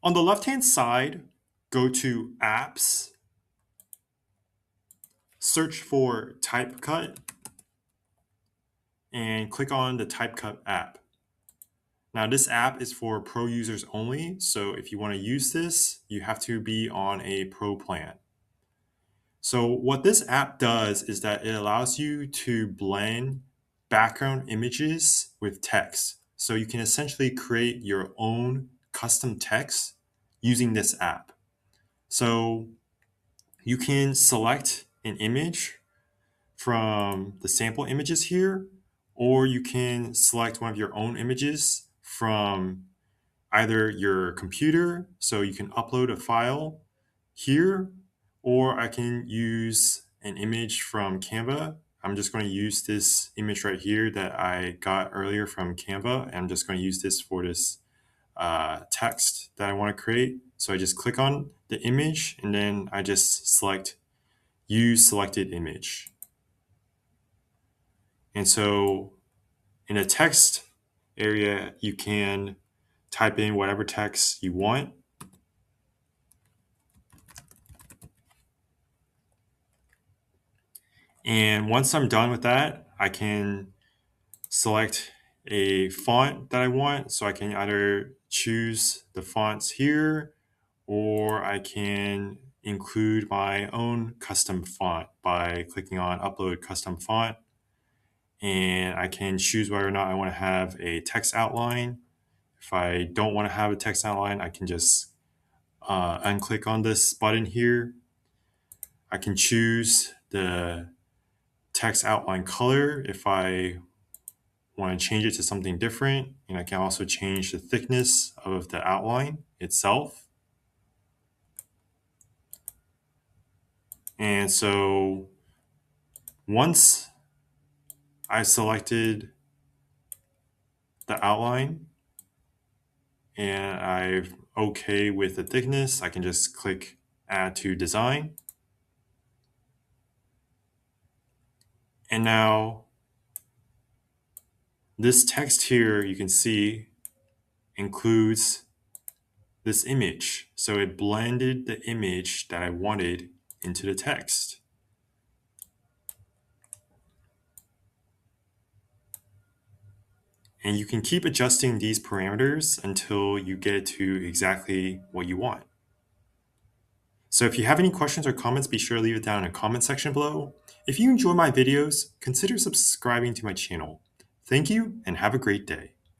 On the left-hand side, go to Apps, search for TypeCut, and click on the TypeCut app. Now, this app is for Pro users only, so if you want to use this, you have to be on a Pro plan. So what this app does is that it allows you to blend background images with text. So you can essentially create your own custom text using this app. So you can select an image from the sample images here, or you can select one of your own images from either your computer, so you can upload a file here, or I can use an image from Canva. I'm just going to use this image right here that I got earlier from Canva, and I'm just going to use this for this text that I want to create. So I just click on the image, and then I just select Use Selected Image. And so in the text area, you can type in whatever text you want. And once I'm done with that, I can select a font that I want. So I can either choose the fonts here, or I can include my own custom font by clicking on Upload Custom Font. And I can choose whether or not I want to have a text outline. If I don't want to have a text outline, I can just unclick on this button here. I can choose the text outline color if I want to change it to something different, and I can also change the thickness of the outline itself. And so once I selected the outline and I'm okay with the thickness, I can just click Add to Design. And now this text here, you can see, includes this image. So it blended the image that I wanted into the text. And you can keep adjusting these parameters until you get it to exactly what you want. So if you have any questions or comments, be sure to leave it down in the comment section below. If you enjoy my videos, consider subscribing to my channel. Thank you and have a great day.